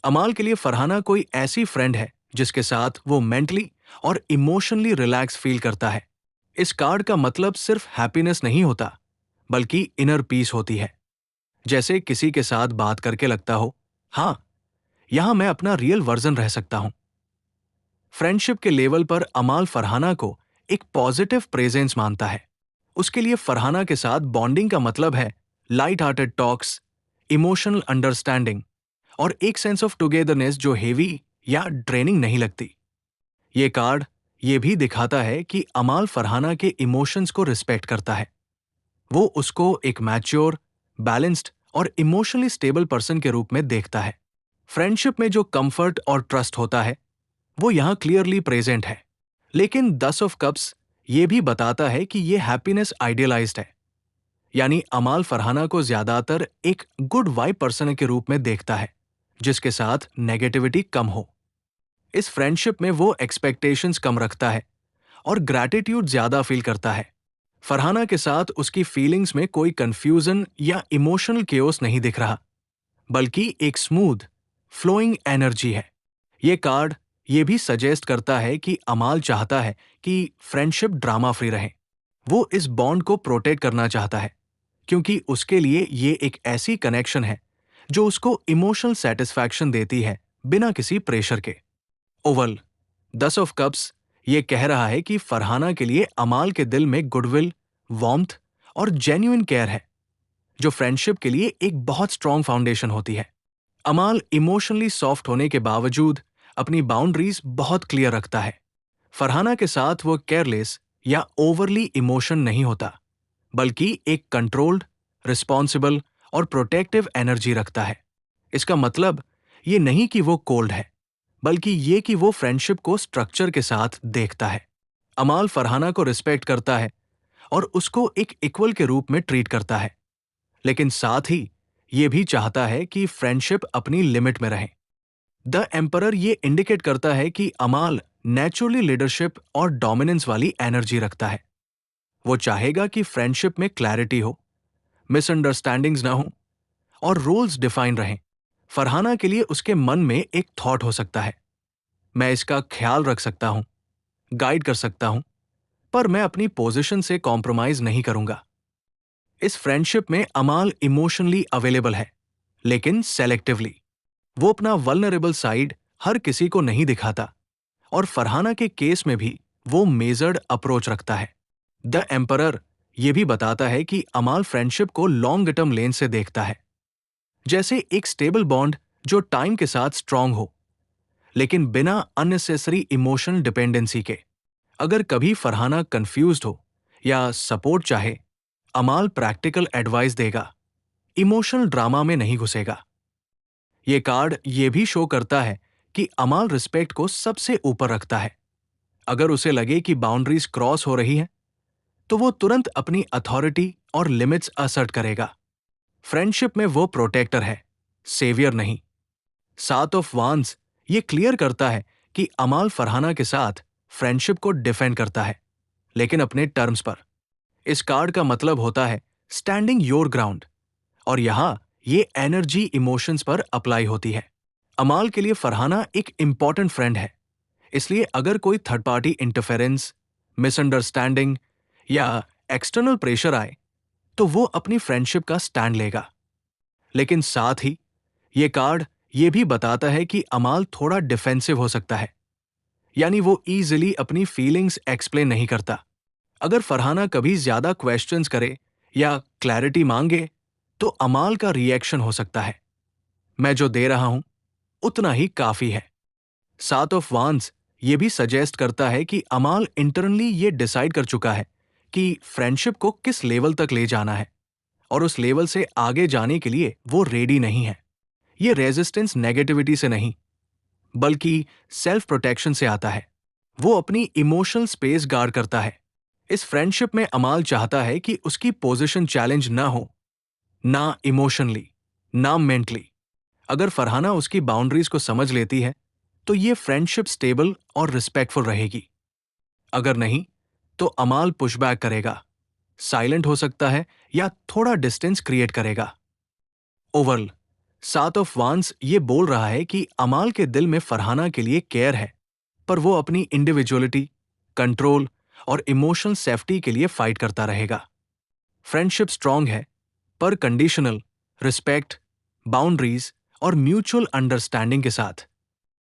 अमाल के लिए फरहाना कोई ऐसी फ्रेंड है जिसके साथ वो मेंटली और इमोशनली रिलैक्स फील करता है। इस कार्ड का मतलब सिर्फ हैप्पीनेस नहीं होता, बल्कि इनर पीस होती है। जैसे किसी के साथ बात करके लगता हो, हाँ, यहां मैं अपना रियल वर्जन रह सकता हूं। फ्रेंडशिप के लेवल पर अमाल फरहाना को एक पॉजिटिव प्रेजेंस मानता है। उसके लिए फरहाना के साथ बॉन्डिंग का मतलब है light hearted talks, emotional understanding और एक सेंस ऑफ टुगेदरनेस जो हेवी या ड्रेनिंग नहीं लगती। ये कार्ड ये भी दिखाता है कि अमाल फरहाना के इमोशंस को रिस्पेक्ट करता है। वो उसको एक मैच्योर, बैलेंस्ड और इमोशनली स्टेबल पर्सन के रूप में देखता है। फ्रेंडशिप में जो कंफर्ट और ट्रस्ट होता है वो यहां क्लियरली प्रेजेंट है। लेकिन 10 ऑफ कप्स ये भी बताता है कि ये हैप्पीनेस आइडियलाइज्ड है, यानी अमाल फरहाना को ज्यादातर एक गुड वाइब पर्सन के रूप में देखता है जिसके साथ नेगेटिविटी कम हो। इस फ्रेंडशिप में वो एक्सपेक्टेशंस कम रखता है और ग्रैटिट्यूड ज्यादा फील करता है। फरहाना के साथ उसकी फीलिंग्स में कोई कंफ्यूजन या इमोशनल केओस नहीं दिख रहा, बल्कि एक स्मूथ, फ्लोइंग एनर्जी है। ये कार्ड ये भी सजेस्ट करता है कि अमाल चाहता है कि फ्रेंडशिप ड्रामा फ्री रहे। वो इस बॉन्ड को प्रोटेक्ट करना चाहता है, क्योंकि उसके लिए ये एक ऐसी कनेक्शन है जो उसको इमोशनल सेटिस्फैक्शन देती है बिना किसी प्रेशर के। ओवल 10 ऑफ कप्स ये कह रहा है कि फरहाना के लिए अमाल के दिल में गुडविल, वार्मथ और जेन्युइन केयर है, जो फ्रेंडशिप के लिए एक बहुत स्ट्रॉन्ग फाउंडेशन होती है। अमाल इमोशनली सॉफ्ट होने के बावजूद अपनी बाउंड्रीज बहुत क्लियर रखता है। फरहाना के साथ वो केयरलेस या ओवरली इमोशन नहीं होता, बल्कि एक कंट्रोल्ड, रिस्पॉन्सिबल और प्रोटेक्टिव एनर्जी रखता है। इसका मतलब ये नहीं कि वो कोल्ड है, बल्कि ये कि वो फ्रेंडशिप को स्ट्रक्चर के साथ देखता है। अमाल फरहाना को रिस्पेक्ट करता है और उसको एक इक्वल के रूप में ट्रीट करता है, लेकिन साथ ही ये भी चाहता है कि फ्रेंडशिप अपनी लिमिट में रहे। द एम्परर ये इंडिकेट करता है कि अमाल नेचुरली लीडरशिप और डोमिनेंस वाली एनर्जी रखता है। वो चाहेगा कि फ्रेंडशिप में क्लैरिटी हो, मिसअंडरस्टैंडिंग्स ना हो और रोल्स डिफाइन रहें। फरहाना के लिए उसके मन में एक थॉट हो सकता है, मैं इसका ख्याल रख सकता हूं, गाइड कर सकता हूं, पर मैं अपनी पोजीशन से कॉम्प्रोमाइज नहीं करूंगा। इस फ्रेंडशिप में अमाल इमोशनली अवेलेबल है, लेकिन सेलेक्टिवली। वो अपना वल्नरेबल साइड हर किसी को नहीं दिखाता, और फरहाना के केस में भी वो मेजर्ड अप्रोच रखता है। द एम्परर ये भी बताता है कि अमाल फ्रेंडशिप को लॉन्ग टर्म लेंस से देखता है, जैसे एक स्टेबल बॉन्ड जो टाइम के साथ स्ट्रांग हो, लेकिन बिना अननेसेसरी इमोशनल डिपेंडेंसी के। अगर कभी फरहाना कंफ्यूज्ड हो या सपोर्ट चाहे, अमाल प्रैक्टिकल एडवाइस देगा, इमोशनल ड्रामा में नहीं घुसेगा। ये कार्ड ये भी शो करता है कि अमाल रिस्पेक्ट को सबसे ऊपर रखता है। अगर उसे लगे कि बाउंड्रीज क्रॉस हो रही हैं, तो वो तुरंत अपनी अथॉरिटी और लिमिट्स असर्ट करेगा। फ्रेंडशिप में वो प्रोटेक्टर है, सेवियर नहीं। 7 ऑफ वांस ये क्लियर करता है कि अमाल फरहाना के साथ फ्रेंडशिप को डिफेंड करता है, लेकिन अपने टर्म्स पर। इस कार्ड का मतलब होता है स्टैंडिंग योर ग्राउंड, और यहां ये एनर्जी इमोशंस पर अप्लाई होती है। अमाल के लिए फरहाना एक इंपॉर्टेंट फ्रेंड है, इसलिए अगर कोई थर्ड पार्टी इंटरफेरेंस, मिसअंडरस्टैंडिंग या एक्सटर्नल प्रेशर आए, तो वो अपनी फ्रेंडशिप का स्टैंड लेगा। लेकिन साथ ही ये कार्ड ये भी बताता है कि अमाल थोड़ा डिफेंसिव हो सकता है, यानी वो ईजिली अपनी फीलिंग्स एक्सप्लेन नहीं करता। अगर फरहाना कभी ज्यादा क्वेश्चंस करे या क्लैरिटी मांगे, तो अमाल का रिएक्शन हो सकता है, मैं जो दे रहा हूं उतना ही काफी है। 7 ऑफ वांस ये भी सजेस्ट करता है कि अमाल इंटरनली ये डिसाइड कर चुका है कि फ्रेंडशिप को किस लेवल तक ले जाना है, और उस लेवल से आगे जाने के लिए वो रेडी नहीं है। ये रेजिस्टेंस नेगेटिविटी से नहीं, बल्कि सेल्फ प्रोटेक्शन से आता है। वो अपनी इमोशनल स्पेस गार्ड करता है। इस फ्रेंडशिप में अमाल चाहता है कि उसकी पोजीशन चैलेंज ना हो, ना इमोशनली, ना मेंटली। अगर फरहाना उसकी बाउंड्रीज को समझ लेती है, तो ये फ्रेंडशिप स्टेबल और रिस्पेक्टफुल रहेगी। अगर नहीं, तो अमाल पुशबैक करेगा, साइलेंट हो सकता है या थोड़ा डिस्टेंस क्रिएट करेगा। ओवरऑल सात ऑफ वांस ये बोल रहा है कि अमाल के दिल में फरहाना के लिए केयर है, पर वो अपनी इंडिविजुअलिटी, कंट्रोल और इमोशनल सेफ्टी के लिए फाइट करता रहेगा। फ्रेंडशिप स्ट्रांग है, पर कंडीशनल, रिस्पेक्ट, बाउंड्रीज और म्यूचुअल अंडरस्टैंडिंग के साथ।